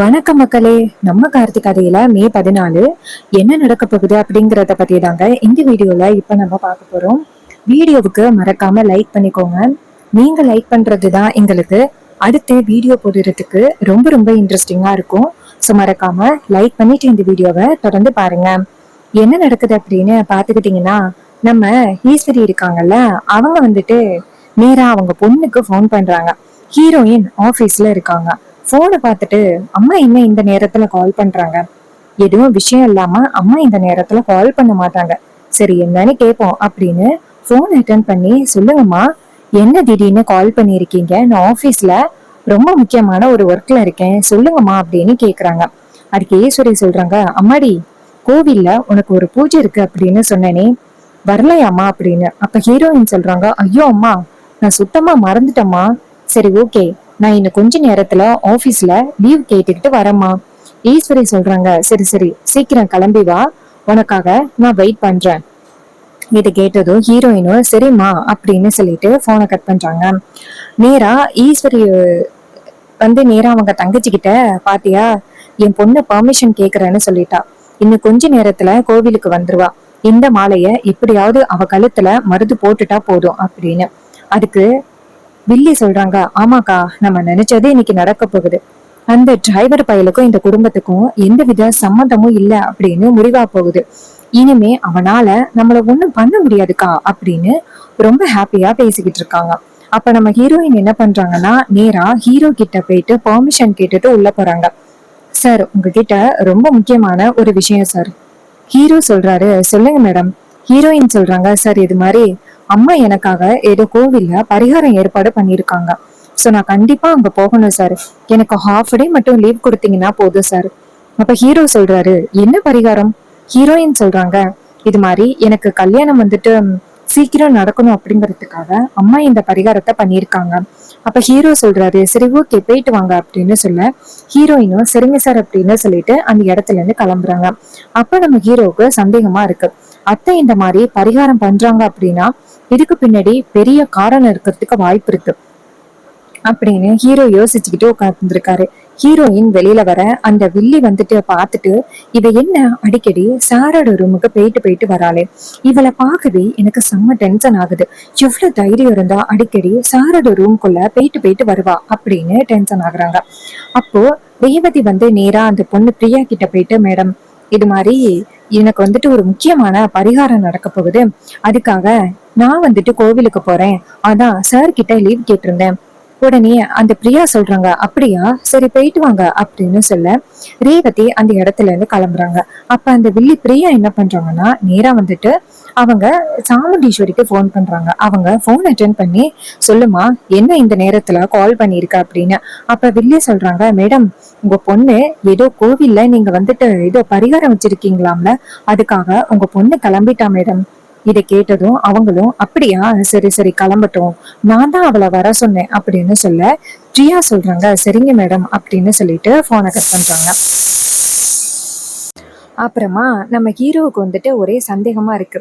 வணக்கம் மக்களே. நம்ம கார்த்திக் கதையில மே 14 என்ன நடக்க போகுது அப்படிங்கிறத பத்தி தாங்க இந்த வீடியோல இப்ப நம்ம பார்க்க போறோம். வீடியோவுக்கு மறக்காம லைக் பண்ணிக்கோங்க. நீங்க லைக் பண்றதுதான் எங்களுக்கு அடுத்து வீடியோ போடுறதுக்கு ரொம்ப ரொம்ப இன்ட்ரெஸ்டிங்கா இருக்கும். ஸோ மறக்காம லைக் பண்ணிட்டு இந்த வீடியோவை தொடர்ந்து பாருங்க. என்ன நடக்குது அப்படின்னு பாத்துக்கிட்டீங்கன்னா, நம்ம ஈஸ்வரி இருக்காங்கல்ல, அவங்க வந்துட்டு நேரா அவங்க பொண்ணுக்கு ஃபோன் பண்றாங்க. ஹீரோயின் ஆபீஸ்ல இருக்காங்க. போனை பார்த்துட்டு, அம்மா என்ன இந்த நேரத்துல கால் பண்றாங்க? எதுவும் விஷயம் இல்லாம அம்மா இந்த நேரத்துல கால் பண்ண மாட்டாங்க. சரி என்னன்னு கேட்போம் அப்படின்னு போன் அட்டன் பண்ணி, சொல்லுங்கம்மா, என்ன திடீர்னு கால் பண்ணிருக்கீங்க? நான் ஆபீஸ்ல ரொம்ப முக்கியமான ஒரு ஒர்க்ல இருக்கேன், சொல்லுங்கம்மா அப்படின்னு கேக்குறாங்க. அதுக்கு ஈஸ்வரி சொல்றாங்க, அம்மாடி, கோவில்ல உனக்கு ஒரு பூஜை இருக்கு அப்படின்னு சொன்னேனே, வரலையாம்மா அப்படின்னு. அப்ப ஹீரோயின் சொல்றாங்க, ஐயோ அம்மா, நான் சுத்தமா மறந்துட்டேம்மா. சரி ஓகே, நான் இன்னும் கொஞ்ச நேரத்துல ஆபீஸ்ல லீவ் கேட்டுக்கிட்டு வரேம்மா. ஈஸ்வரி சொல்றாங்க, சரி சரி சீக்கிரம் கிளம்பி வா, உனக்காக நான் வெயிட் பண்றேன். இதை கேட்டதும் ஹீரோயினும் சரிம்மா அப்படின்னு சொல்லிட்டு போனை கட் பண்றாங்க. நேரா ஈஸ்வரி நேரா அவங்க தங்கச்சி கிட்ட, பாத்தியா, என் பொண்ணு பர்மிஷன் கேக்குறேன்னு சொல்லிட்டா, இன்னும் கொஞ்ச நேரத்துல கோவிலுக்கு வந்துருவா, இந்த மாலைய எப்படியாவது அவ கழுத்துல மருது போட்டுட்டா போதும் அப்படின்னு. அதுக்கு வில்லி சொல்றாங்க, ஆமாக்கா, நம்ம நினைச்சதே இன்னைக்கு நடக்க போகுது. அந்த டிரைவர் பயலுக்கும் இந்த குடும்பத்துக்கும் எந்தவித சம்மந்தமும் இல்ல அப்படின்னு முடிவா போகுது. இனிமே அவனால நம்மள ஒண்ணும் பண்ண முடியாதுக்கா அப்படின்னு ரொம்ப ஹாப்பியா பேசிக்கிட்டு இருக்காங்க. அப்ப நம்ம ஹீரோயின் என்ன பண்றாங்கன்னா, நேரா ஹீரோ கிட்ட போயிட்டு பெர்மிஷன் கேட்டுட்டு உள்ள போறாங்க. சார், உங்ககிட்ட ரொம்ப முக்கியமான ஒரு விஷயம் சார். ஹீரோ சொல்றாரு, சொல்லுங்க மேடம். ஹீரோயின் சொல்றாங்க, சார் இது மாதிரி அம்மா எனக்காக ஏதோ கோவில்ல பரிகாரம் ஏற்பாடு பண்ணிருக்காங்க. சோ நான் கண்டிப்பா அங்க போகணும் சார். எனக்கு ஹாஃப் டே மட்டும் லீவ் கொடுத்தீங்கன்னா போதும் சார். அப்ப ஹீரோ சொல்றாரு, என்ன பரிகாரம்? ஹீரோயின் சொல்றாங்க, இது மாதிரி எனக்கு கல்யாணம் சீக்கிரம் நடக்கணும் அப்படிங்கறதுக்காக அம்மா இந்த பரிகாரத்தை பண்ணிருக்காங்க. அப்ப ஹீரோ சொல்றாரு, சரி ஓகே போயிட்டு வாங்க அப்படின்னு சொல்ல, ஹீரோயினும் சரிங்க சார் அப்படின்னு சொல்லிட்டு அந்த இடத்துல இருந்து கிளம்புறாங்க. அப்ப நம்ம ஹீரோவுக்கு சந்தேகமா இருக்கு. அத்தை இந்த மாதிரி பரிகாரம் பண்றாங்க அப்படின்னா இதுக்கு பின்னாடி பெரிய காரணம் இருக்கிறதுக்கு வாய்ப்பு இருக்கு அப்படின்னு ஹீரோ யோசிச்சுக்கிட்டு உட்கார்ந்துருக்காரு. ஹீரோயின் வெளியில வர அந்த வில்லி பாத்துட்டு, இவ என்ன அடிக்கடி சாரோட ரூமுக்கு போயிட்டு போயிட்டு வராளே, இவளை பார்க்கவே எனக்கு செம்ம டென்ஷன் ஆகுது. எவ்வளவு தைரியம் இருந்தா அடிக்கடி சாரோட ரூம்குள்ள போயிட்டு போயிட்டு வருவா அப்படின்னு டென்ஷன் ஆகுறாங்க. அப்போ ரேவதி நேரா அந்த பொண்ணு பிரியா கிட்ட போயிட்டு, மேடம், இது மாதிரி எனக்கு ஒரு முக்கியமான பரிகாரம் நடக்க போகுது, அதுக்காக நான் கோவிலுக்கு போறேன், அதான் சார் கிட்ட லீவ் கேட்டிருந்தேன். உடனே அந்த பிரியா சொல்றாங்க, அப்படியா, சரி போயிட்டு வாங்க அப்படின்னு சொல்ல, ரேவதி அந்த இடத்துல இருந்து கிளம்புறாங்க. அப்ப அந்த வில்லி பிரியா என்ன பண்றாங்கன்னா, நேரா அவங்க சாமுண்டீஸ்வரிக்கு போன் பண்றாங்க. அவங்க போன் அட்டென்ட் பண்ணி, சொல்லுமா, என்ன இந்த நேரத்துல கால் பண்ணிருக்க அப்படின்னு. அப்ப வில்லி சொல்றாங்க, மேடம், உங்க பொண்ணு ஏதோ கோவில்ல நீங்க ஏதோ பரிகாரம் வச்சிருக்கீங்களாம்ல, அதுக்காக உங்க பொண்ணு கிளம்பிட்டா மேடம். இதை கேட்டதும் அவங்களும், அப்படியா, சரி சரி கிளம்பட்டும், நான் தான் அவளை வர சொன்னேன் அப்படின்னு சொல்ல, பிரியா சொல்றாங்க, சரிங்க மேடம் அப்படின்னு சொல்லிட்டு போனை கட் பண்றாங்க. அப்புறமா நம்ம ஹீரோவுக்கு ஒரே சந்தேகமா இருக்கு.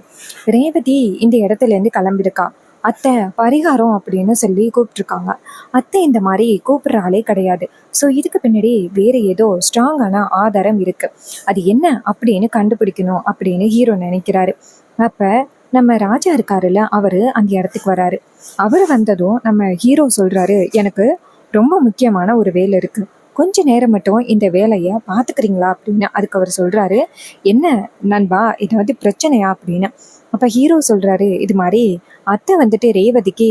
ரேவதி இந்த இடத்துல இருந்து கிளம்பிருக்கா, அத்தை பரிகாரம் அப்படின்னு சொல்லி கூப்பிட்டுருக்காங்க. அத்தை இந்த மாதிரி கூப்பிடுற ஆளே கிடையாது. ஸோ இதுக்கு பின்னாடி வேற ஏதோ ஸ்ட்ராங்கான ஆதாரம் இருக்கு. அது என்ன அப்படின்னு கண்டுபிடிக்கணும் அப்படின்னு ஹீரோ நினைக்கிறாரு. அப்ப நம்ம ராஜா இருக்காருல்ல, அவரு அந்த இடத்துக்கு வராரு. அவரு வந்ததும் நம்ம ஹீரோ சொல்றாரு, எனக்கு ரொம்ப முக்கியமான ஒரு வேலை இருக்கு, கொஞ்ச நேரம் மட்டும் இந்த வேலையை பாத்துக்கிறீங்களா அப்படின்னு. அதுக்கு அவர் சொல்றாரு, என்ன நண்பா, ஏதாவது பிரச்சனையா அப்படின்னு. அப்ப ஹீரோ சொல்றாரு, இது மாதிரி அத்தை ரேவதிக்கு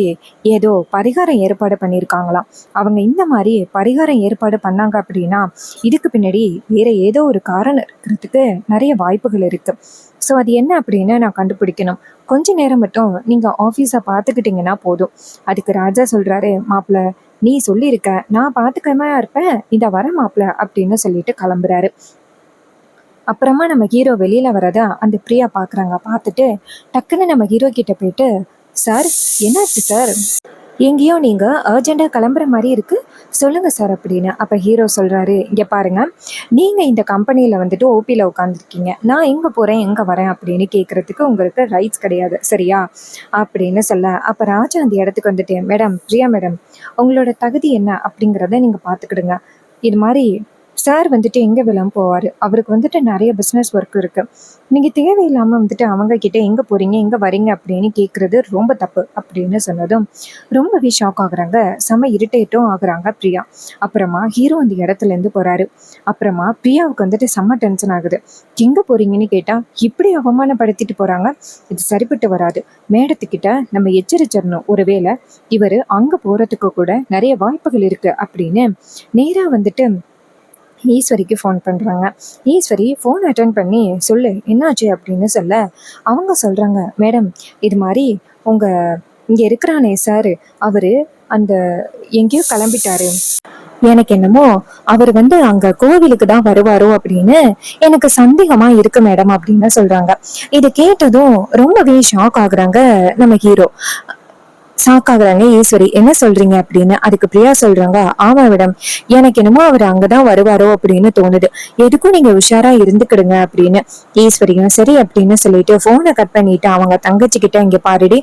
ஏதோ பரிகாரம் ஏற்பாடு பண்ணியிருக்காங்களாம். அவங்க இந்த மாதிரி பரிகாரம் ஏற்பாடு பண்ணாங்க அப்படின்னா இதுக்கு பின்னாடி வேற ஏதோ ஒரு காரணம் இருக்கிறதுக்கு நிறைய வாய்ப்புகள் இருக்கு. ஸோ அது என்ன அப்படின்னு நான் கண்டுபிடிக்கணும். கொஞ்ச நேரம் மட்டும் நீங்க ஆஃபீஸை பார்த்துக்கிட்டீங்கன்னா போதும். அதுக்கு ராஜா சொல்றாரு, மாப்பிள்ள, நீ சொல்லியிருக்க, நான் பார்த்துக்காம இருப்பேன், இந்த வர மாப்பிள்ள அப்படின்னு சொல்லிட்டு கிளம்புறாரு. அப்புறமா நம்ம ஹீரோ வெளியில வரத அந்த பிரியா பாக்குறாங்க. பார்த்துட்டு டக்குன்னு நம்ம ஹீரோ கிட்ட போயிட்டு, சார் என்னாச்சு சார், எங்கேயோ நீங்க அர்ஜென்டா கிளம்புற மாதிரி இருக்கு, சொல்லுங்க சார் அப்படின்னு. அப்ப ஹீரோ சொல்றாரு, இங்க பாருங்க, நீங்க இந்த கம்பெனியில ஓபியில உட்காந்துருக்கீங்க, நான் எங்க போறேன் எங்க வரேன் அப்படின்னு கேட்கறதுக்கு உங்களுக்கு ரைட்ஸ் கிடையாது, சரியா அப்படின்னு சொல்ல. அப்ப ராஜா அந்த இடத்துக்கு மேடம், பிரியா மேடம், உங்களோட தகுதி என்ன அப்படிங்கிறத நீங்க பாத்துக்கிடுங்க. இது மாதிரி சார் வந்துட்டு எங்கே விழாம போவார், அவருக்கு வந்துட்டு நிறைய பிஸ்னஸ் ஒர்க் இருக்குது. நீங்கள் தேவையில்லாமல் வந்துட்டு அவங்க கிட்ட எங்கே போகிறீங்க எங்கே வரீங்க அப்படின்னு கேட்குறது ரொம்ப தப்பு அப்படின்னு சொன்னதும் ரொம்பவே ஷாக் ஆகுறாங்க. செம இரிட்டேட்டும் ஆகுறாங்க பிரியா. அப்புறமா ஹீரோ அந்த இடத்துலேருந்து போகிறாரு. அப்புறமா பிரியாவுக்கு வந்துட்டு செம்ம டென்ஷன் ஆகுது. எங்கே போகிறீங்கன்னு கேட்டால் இப்படி அவமானப்படுத்திட்டு போகிறாங்க, இது சரிப்பட்டு வராது. மேடத்துக்கிட்ட நம்ம எச்சரிச்சிடணும், ஒருவேளை இவர் அங்கே போகிறதுக்கு கூட நிறைய வாய்ப்புகள் இருக்குது அப்படின்னு நேராக வந்துட்டு ஈஸ்வரிக்கு ஃபோன் பண்ணுறாங்க. ஈஸ்வரி ஃபோன் அட்டன் பண்ணி சொல்லு என்னாச்சு அப்படின்னு சொல்ல அவங்க சொல்கிறாங்க, மேடம் இது மாதிரி உங்கள் இங்கே இருக்கிறானே சார், அவர் அந்த எங்கேயோ கிளம்பிட்டாரு. எனக்கு என்னமோ அவர் வந்து அங்க கோவிலுக்கு தான் வருவாரோ அப்படின்னு எனக்கு சந்தேகமா இருக்கு மேடம் அப்படின்னு சொல்றாங்க. இது கேட்டதும் ரொம்பவே ஷாக் ஆகுறாங்க நம்ம ஹீரோ. ஷாக்காகுறாங்க ஈஸ்வரி. என்ன சொல்றீங்க அப்படின்னு. அதுக்கு பிரியா சொல்றாங்க, ஆமா மேடம், எனக்கு என்னமோ அவர் அங்கதான் வருவாரோ அப்படின்னு தோணுது, எதுக்கும் நீங்க உஷாரா இருந்துக்கிடுங்க அப்படின்னு. ஈஸ்வரியும் சரி அப்படின்னு சொல்லிட்டு போனை கட் பண்ணிட்டு அவங்க தங்கச்சி கிட்ட, இங்க பாருடி,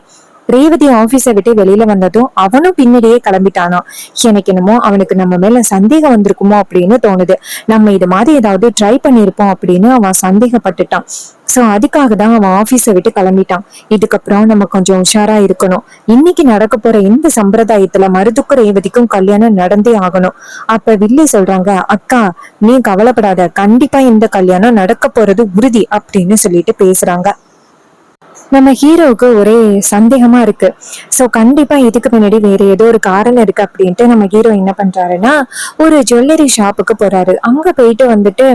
ரேவதி ஆபீஸை விட்டு வெளியில வந்ததும் அவனும் பின்னாடியே கிளம்பிட்டானா. எனக்கு என்னமோ அவனுக்கு நம்ம மேல சந்தேகம் வந்திருக்குமோ அப்படின்னு தோணுது. நம்ம இது மாதிரி ஏதாவது ட்ரை பண்ணிருப்போம் அப்படின்னு அவன் சந்தேகப்பட்டுட்டான். சோ அதுக்காக தான் அவன் ஆபீஸை விட்டு கிளம்பிட்டான். இதுக்கப்புறம் நம்ம கொஞ்சம் உஷாரா இருக்கணும். இன்னைக்கு நடக்க போற இந்த சம்பிரதாயத்துல மருதுக்கும் ரேவதிக்கும் கல்யாணம் நடந்தே ஆகணும். அப்ப வில்லி சொல்றாங்க, அக்கா நீ கவலைப்படாத, கண்டிப்பா இந்த கல்யாணம் நடக்க போறது உறுதி அப்படின்னு சொல்லிட்டு பேசுறாங்க. நம்ம ஹீரோவுக்கு ஒரே சந்தேகமா இருக்கு. ஸோ கண்டிப்பா இதுக்கு பின்னாடி வேற ஏதோ ஒரு காரணம் இருக்கு அப்படின்ட்டு நம்ம ஹீரோ என்ன பண்றாருன்னா ஒரு ஜுவல்லரி ஷாப்புக்கு போறாரு. அங்க போயிட்டு வந்துட்டு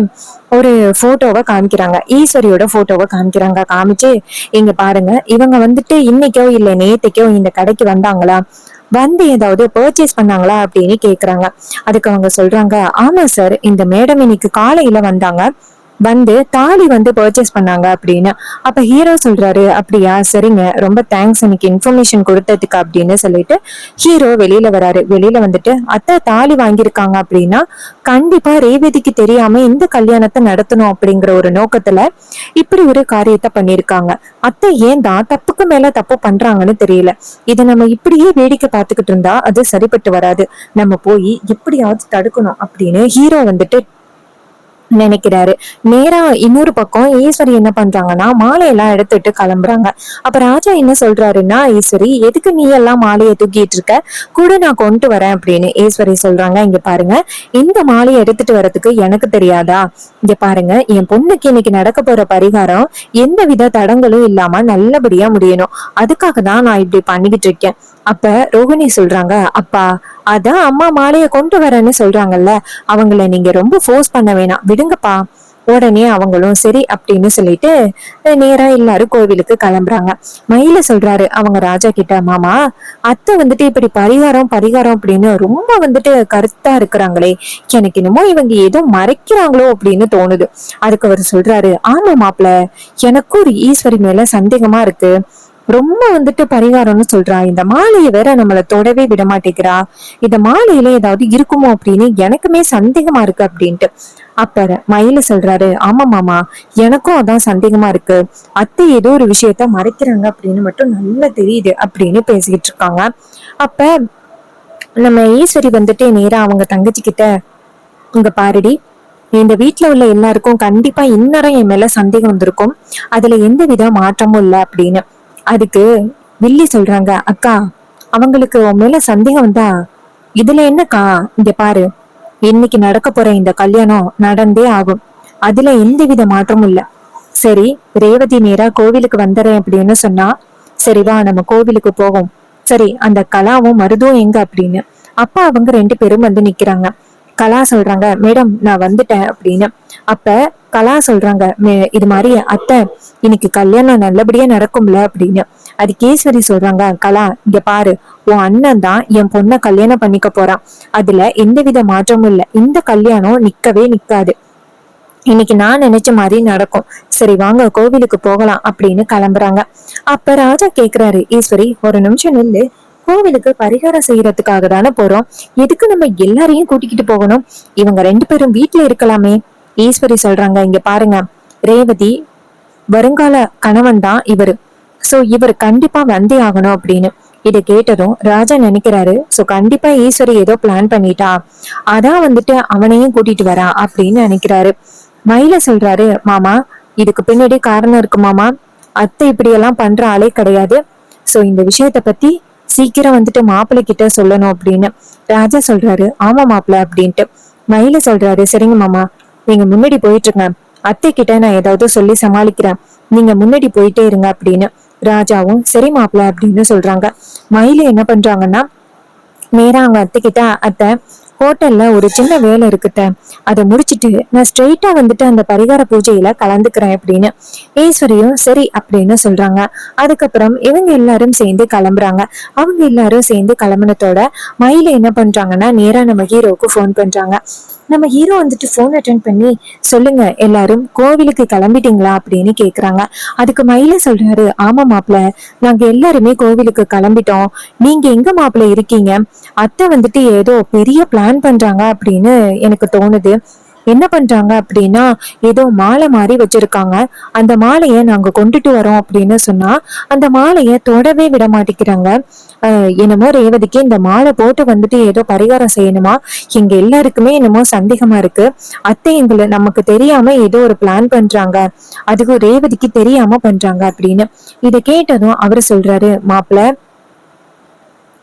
ஒரு போட்டோவை காமிக்கிறாங்க, ஈஸ்வரியோட போட்டோவை காமிக்கிறாங்க. காமிச்சு, இங்க பாருங்க, இவங்க வந்துட்டு இன்னைக்கோ இல்ல நேத்தைக்கோ இந்த கடைக்கு வந்தாங்களா, வந்து ஏதாவது பர்ச்சேஸ் பண்ணாங்களா அப்படின்னு கேக்குறாங்க. அதுக்கு அவங்க சொல்றாங்க, ஆமா சார், இந்த மேடம் இன்னைக்கு காலையில வந்தாங்க, வந்து தாலி வந்து பர்ச்சேஸ் பண்ணாங்க அப்படின்னு. அப்ப ஹீரோ சொல்றாரு, அப்படியா, சரிங்க, ரொம்ப தேங்க்ஸ் எனக்கு இன்ஃபர்மேஷன் கொடுத்ததுக்கு அப்படின்னு சொல்லிட்டு ஹீரோ வெளியில வராரு. வெளியில வந்துட்டு, அத்தை தாலி வாங்கியிருக்காங்க அப்படின்னா கண்டிப்பா ரேவதிக்கு தெரியாம இந்த கல்யாணத்தை நடத்தணும் அப்படிங்கிற ஒரு நோக்கத்துல இப்படி ஒரு காரியத்தை பண்ணிருக்காங்க. அத்தை ஏன் தான் தப்புக்கு மேல தப்பு பண்றாங்கன்னு தெரியல. இதை நம்ம இப்படியே வேடிக்கை பார்த்துக்கிட்டு இருந்தா அது சரிப்பட்டு வராது. நம்ம போய் எப்படியாவது தடுக்கணும் அப்படின்னு ஹீரோ வந்துட்டு நினைக்கிறாரு. நேரா இன்னொரு பக்கம் ஈஸ்வரி என்ன பண்றாங்கன்னா மாலையெல்லாம் எடுத்துட்டு கிளம்புறாங்க. அப்ப ராஜா என்ன சொல்றாருன்னா, ஈஸ்வரி எதுக்கு நீ எல்லாம் மாலையை தூக்கிட்டு இருக்க, கூட நான் கொண்டு வரேன் அப்படின்னு. ஈஸ்வரி சொல்றாங்க, இங்க பாருங்க, இந்த மாலையை எடுத்துட்டு வரதுக்கு எனக்கு தெரியாதா, இங்க பாருங்க, என் பொண்ணுக்கு இன்னைக்கு நடக்க போற பரிகாரம் எந்த வித தடங்களும் இல்லாம நல்லபடியா முடியணும், அதுக்காக தான் நான் இப்படி பண்ணிக்கிட்டு இருக்கேன். அப்ப ரோகிணி சொல்றாங்க, அப்பா அதான் அம்மா மாலைய கொண்டு வரேன்னு சொல்றாங்கல்ல, அவங்கள நீங்க ரொம்ப ஃபோர்ஸ் பண்ண வேணாம், விடுங்கப்பா. உடனே அவங்களும் சரி அப்படின்னு சொல்லிட்டு நேரா எல்லாரும் கோவிலுக்கு கிளம்புறாங்க. மயில சொல்றாரு அவங்க ராஜா கிட்ட, மாமா அத்தை வந்துட்டு இப்படி பரிகாரம் பரிகாரம் அப்படின்னு ரொம்ப வந்துட்டு கருத்தா இருக்கிறாங்களே, எனக்கு என்னமோ இவங்க ஏதோ மறைக்கிறாங்களோ அப்படின்னு தோணுது. அதுக்கு அவர் சொல்றாரு, ஆமா மாப்பிள்ள, எனக்கும் ஒரு ஈஸ்வரி மேல சந்தேகமா இருக்கு, ரொம்ப வந்துட்டு பரிகாரம்னு சொல்றா, இந்த மாலையை வேற நம்மள தொடவே விட மாட்டேங்கிறா, இந்த மாலையில ஏதாவது இருக்குமோ அப்படின்னு எனக்குமே சந்தேகமா இருக்கு அப்படின்ட்டு. அப்ப மயில சொல்றாரு, ஆமா மாமா, எனக்கும் அதான் சந்தேகமா இருக்கு, அத்தை ஏதோ ஒரு விஷயத்த மறைக்கிறாங்க அப்படின்னு மட்டும் நல்லா தெரியுது அப்படின்னு பேசிக்கிட்டு இருக்காங்க. அப்ப நம்ம ஈஸ்வரி வந்துட்டு நேரா அவங்க தங்கச்சி கிட்ட, இங்க பாருடி, இந்த வீட்டுல உள்ள எல்லாருக்கும் கண்டிப்பா இந்நேரம் என் மேல சந்தேகம் வந்திருக்கும், அதுல எந்த வித மாற்றமும் இல்லை அப்படின்னு. அதுக்கு வில்லி சொல்றாங்க, அக்கா அவங்களுக்கு உன் மேல சந்தேகம் வந்தா இதுல என்னக்கா, இங்க பாரு, இன்னைக்கு நடக்க போற இந்த கல்யாணம் நடந்தே ஆகும், அதுல எந்த வித மாற்றமும் இல்ல. சரி, ரேவதி நேரா கோவிலுக்கு வந்துறேன் அப்படின்னு சொன்னா, சரி வா நம்ம கோவிலுக்கு போவோம். சரி, அந்த கலாவும் மருதும் எங்க அப்படின்னு. அப்ப அவங்க ரெண்டு பேரும் வந்து நிக்கிறாங்க. கலா சொல்றாங்க, மேடம் நான் வந்துட்டேன் அப்படின்னு. அப்ப கலா சொல்றாங்க, இது மாதிரி அத்தை இன்னைக்கு கல்யாணம் நல்லபடியா நடக்கும்ல அப்படின்னு. அது கேசரி சொல்றாங்க, கலா இங்க பாரு, உன் அண்ணன் தான் என் பொண்ணை கல்யாணம் பண்ணிக்க போறான், அதுல எந்தவித மாற்றமும் இல்ல, இந்த கல்யாணம் நிக்கவே நிக்காது, இன்னைக்கு நான் நினைச்ச மாதிரி நடக்கும், சரி வாங்க கோவிலுக்கு போகலாம் அப்படின்னு கிளம்புறாங்க. அப்ப ராஜா கேக்குறாரு, ஈஸ்வரி ஒரு நிமிஷம் நில்லு, கோவிலுக்கு பரிகாரம் செய்யறதுக்காக தானே போறோம், எதுக்கு நம்ம எல்லாரையும் கூட்டிக்கிட்டு போகணும், இவங்க ரெண்டு பேரும் வீட்டுல இருக்கலாமே. ஈஸ்வரி சொல்றாங்க, இங்க பாருங்க, ரேவதி வருங்கால கணவன் தான் இவரு, சோ இவர் கண்டிப்பா வந்தே ஆகணும் அப்படின்னு. இதை கேட்டதும் ராஜா நினைக்கிறாரு, சோ கண்டிப்பா ஈஸ்வரி ஏதோ பிளான் பண்ணிட்டா, அதான் வந்துட்டு அவனையும் கூட்டிட்டு வரா அப்படின்னு நினைக்கிறாரு. மயில சொல்றாரு, மாமா இதுக்கு பின்னாடி காரணம் இருக்கு மாமா, அத்தை இப்படி எல்லாம் பண்ற ஆளே கிடையாது. சோ இந்த விஷயத்த பத்தி சீக்கிரம் வந்துட்டு மாப்பிள்ளை கிட்ட சொல்லணும் அப்படின்னு. ராஜா சொல்றாரு, ஆமா மாப்பிள்ள அப்படின்ட்டு. மயில சொல்றாரு, சரிங்க மாமா, நீங்க முன்னாடி போயிட்டு இருங்க, அத்தை கிட்ட நான் ஏதாவது சொல்லி சமாளிக்கிறேன், நீங்க முன்னாடி போயிட்டே இருங்க அப்படின்னு. ராஜாவும் சரி மாப்பிள்ள அப்படின்னு சொல்றாங்க. மயில என்ன பண்றாங்கன்னா நேரா அவங்க அத்தை கிட்ட, அத்தை ஹோட்டல்ல ஒரு சின்ன வேலை இருக்குத்த, அதை முடிச்சிட்டு நான் ஸ்ட்ரெயிட்டா வந்துட்டு அந்த பரிகார பூஜையில கலந்துக்கிறேன் அப்படின்னு. ஈஸ்வரியும் சரி அப்படின்னு சொல்றாங்க. அதுக்கப்புறம் இவங்க எல்லாரும் சேர்ந்து கிளம்புறாங்க. அவங்க எல்லாரும் சேர்ந்து கிளம்புனதோட மயில என்ன பண்றாங்கன்னா நேரா நம்ம ஹீரோவுக்கு போன் பண்றாங்க. நம்ம ஹீரோ வந்துட்டு போன் அட்டென்ட் பண்ணி, சொல்லுங்க எல்லாரும் கோவிலுக்கு கிளம்பிட்டீங்களா அப்படின்னு கேக்குறாங்க. அதுக்கு மயில சொல்றாரு, ஆமா மாப்பிள்ள, நாங்க எல்லாருமே கோவிலுக்கு கிளம்பிட்டோம், நீங்க எங்க மாப்பிள்ள இருக்கீங்க, அத்தை வந்துட்டு ஏதோ பெரிய பிளான் பண்றாங்க அப்படின்னு எனக்கு தோணுது. என்ன பண்றாங்க அப்படின்னா ஏதோ மாலை மாதிரி வச்சிருக்காங்க, அந்த மாலைய நாங்க கொண்டுட்டு வரோம் அப்படின்னு சொன்னா அந்த மாலைய தொடவே விட மாட்டேங்கிறாங்க. என்னமோ ரேவதிக்கு இந்த மாலை போட்டு வந்துட்டு ஏதோ பரிகாரம் செய்யணுமா, எங்க எல்லாருக்குமே என்னமோ சந்தேகமா இருக்கு, அத்தை எங்களை நமக்கு தெரியாம ஏதோ ஒரு பிளான் பண்றாங்க, அதுக்கும் ரேவதிக்கு தெரியாம பண்றாங்க அப்படின்னு. இதை கேட்டதும் அவரு சொல்றாரு, மாப்பிள்ள.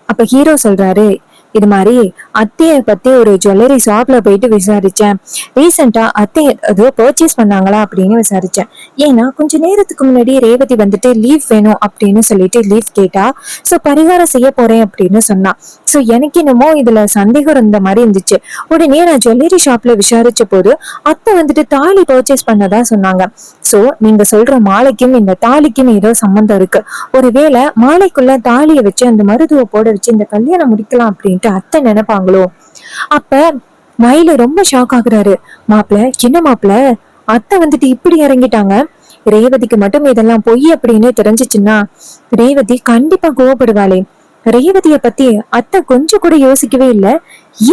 அப்ப ஹீரோ சொல்றாரு, இது மாதிரி அத்தைய பத்தி ஒரு ஜுவல்லரி ஷாப்ல போயிட்டு விசாரிச்சேன், ரீசெண்டா அத்தை ஏதோ பர்ச்சேஸ் பண்ணாங்களா அப்படின்னு விசாரிச்சேன். ஏன்னா கொஞ்ச நேரத்துக்கு முன்னாடி ரேவதி வந்துட்டு லீவ் வேணும் அப்படின்னு சொல்லிட்டு லீவ் கேட்டா, சோ பரிகாரம் செய்ய போறேன் அப்படின்னு சொன்னா. சோ எனக்கு என்னமோ இதுல சந்தேகம் இருந்த மாதிரி இருந்துச்சு. உடனே நான் ஜுவல்லரி ஷாப்ல விசாரிச்ச போது அத்தை வந்துட்டு தாலி பர்ச்சேஸ் பண்ணதா சொன்னாங்க. சோ நீங்க சொல்ற மாலைக்கும் இந்த தாலிக்கும் ஏதோ சம்பந்தம் இருக்கு, ஒருவேளை மாலைக்குள்ள தாலியை வச்சு அந்த மருதுவை போட வச்சு இந்த கல்யாணம் முடிக்கலாம் அப்படின்ட்டு அத்தை நினைப்பாங்களோ. அப்ப மயில ரொம்ப ஷாக் ஆகுறாரு. மாப்பிள்ள, சின்ன மாப்பிள்ள, அத்தை வந்துட்டு இப்படி இறங்கிட்டாங்க, ரேவதிக்கு மட்டும் இதெல்லாம் பொய் அப்படின்னு தெரிஞ்சிச்சுன்னா ரேவதி கண்டிப்பா கோவப்படுவாளே, ரேவதிய பத்தி அத்தை கொஞ்சம் கூட யோசிக்கவே இல்லை,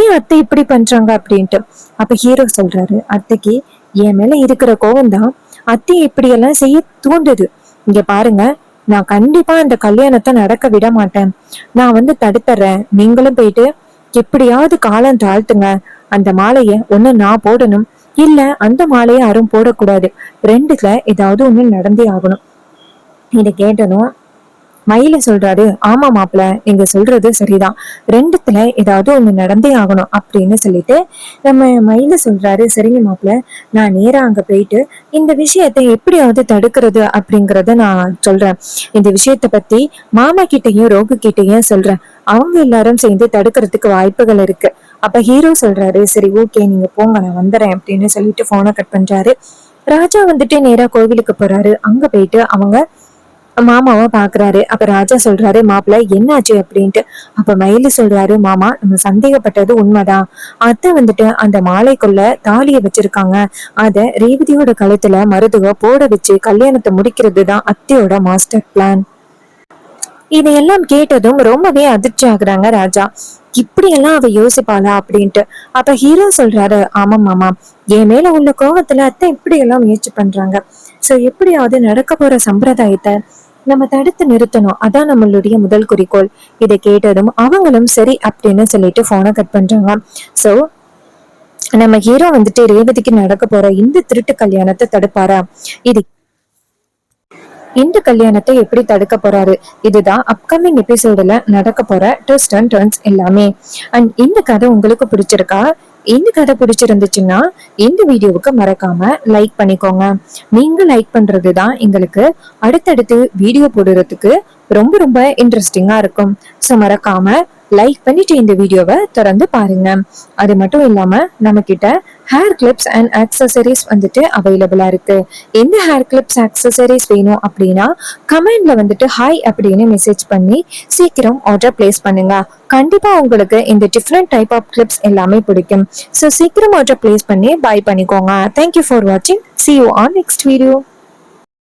ஏன் அத்தை இப்படி பண்றாங்க அப்படின்ட்டு. அப்ப ஹீரோ சொல்றாரு, அத்தைக்கு என் மேல இருக்கிற கோவம் தான் அத்தையை இப்படி எல்லாம் செய்ய தூண்டுது. இங்க பாருங்க, நான் கண்டிப்பா அந்த கல்யாணத்தை நடக்க விட மாட்டேன், நான் வந்து தடுத்துறேன், நீங்களும் போயிட்டு எப்படியாவது காலம் தாழ்த்துங்க, அந்த மாலைய ஒண்ணு நான் போடணும், இல்ல அந்த மாலைய யாரும் போடக்கூடாது, ரெண்டுல ஏதாவது ஒண்ணு நடந்தே ஆகணும். இதை கேட்டதும் மயில சொல்றாரு, ஆமா மாப்பிள்ள, நீங்க சொல்றது சரிதான், ரெண்டுத்துல ஏதாவது ஒண்ணு நடந்தே ஆகணும் அப்படின்னு சொல்லிட்டு நம்ம மயில சொல்றாரு, சரிங்க மாப்பிள்ள, நான் நேரா அங்க போயிட்டு இந்த விஷயத்தை எப்படியாவது தடுக்கிறது அப்படிங்கறத நான் சொல்றேன், இந்த விஷயத்த பத்தி மாமா கிட்டையும் ரோகு கிட்டையும் சொல்றேன், அவங்க எல்லாரும் சேர்ந்து தடுக்கிறதுக்கு வாய்ப்புகள் இருக்கு. அப்ப ஹீரோ சொல்றாரு, சரி ஓகே நீங்க போங்க, நான் வந்துடுறேன் அப்படின்னு சொல்லிட்டு போனை கட் பண்றாரு. ராஜா வந்துட்டு நேரா கோவிலுக்கு போறாரு. அங்க போயிட்டு அவங்க மாமாவை பாக்குறாரு. அப்ப ராஜா சொல்றாரு, மாப்பிள்ள என்னாச்சு அப்படின்ட்டு. அப்ப மயிலு சொல்றாரு, மாமா நம்ம சந்தேகப்பட்டது உண்மைதான், அத்தை வந்துட்டு அந்த மாலைக்குள்ள தாலிய வச்சிருக்காங்க, அத ரேவதியோட கழுத்துல மருதுவ போட வச்சு கல்யாணத்தை முடிக்கிறது தான் அத்தையோட மாஸ்டர் பிளான். இதையெல்லாம் கேட்டதும் ரொம்பவே அதிர்ச்சி ஆகுறாங்க ராஜா. இப்படி எல்லாம் அவ யோசிப்பாளா அப்படின்ட்டு. அப்ப ஹீரோ சொல்றாரு, ஆமா மாமா, என் மேல உள்ள கோவத்துல அத்தை இப்படி எல்லாம் முயற்சி பண்றாங்க, சோ எப்படியாவது நடக்க போற சம்பிரதாயத்தை நம்ம தடுத்து நிறுத்தணும், அதான் நம்மளுடைய முதல் குறிக்கோள். இதை கேட்டதும் அவங்களும் சரி அப்படின்னு சொல்லிட்டு போனை கட் பண்றாங்க. சோ நம்ம ஹீரோ வந்துட்டு ரேவதிக்கு நடக்க போற இந்த திருட்டு கல்யாணத்தை தடுப்பாரா, இது இந்த கல்யாணத்தை எப்படி தடுக்க போறாரு, இதுதான் அப்கமிங் எபிசோடுல நடக்க போற ட்விஸ்ட் அண்ட் டர்ன்ஸ் எல்லாமே. அண்ட் இந்த கதை உங்களுக்கு பிடிச்சிருக்கா? இந்த கதை பிடிச்சிருந்துச்சுன்னா இந்த வீடியோவுக்கு மறக்காம லைக் பண்ணிக்கோங்க. நீங்க லைக் பண்றதுதான் எங்களுக்கு அடுத்தடுத்து வீடியோ போடுறதுக்கு ரொம்ப ரொம்ப இன்ட்ரெஸ்டிங்கா இருக்கும். ஸோ மறக்காம லைக் பண்ணிட்டு இந்த வீடியோவை தொடர்ந்து பாருங்க. அது மட்டும் இல்லாம நம்ம கிட்ட ஹேர் கிளிப்ஸ் அண்ட் ஆக்சசரிஸ் வந்துட்டு அவைலபிளா இருக்கு. எந்த ஹேர் கிளிப்ஸ் ஆக்சசரிஸ் வேணும் அப்படின்னா கமெண்ட்ல வந்துட்டு ஹாய் அப்படின்னு மெசேஜ் பண்ணி சீக்கிரம் ஆர்டர் பிளேஸ் பண்ணுங்க. கண்டிப்பா உங்களுக்கு இந்த டிஃப்ரெண்ட் டைப் ஆஃப் கிளிப்ஸ் எல்லாமே பிடிக்கும். ஸோ சீக்கிரம் ஆர்டர் பிளேஸ் பண்ணி பை பண்ணிக்கோங்க. தேங்க்யூ ஃபார் வாட்சிங். See you on next video.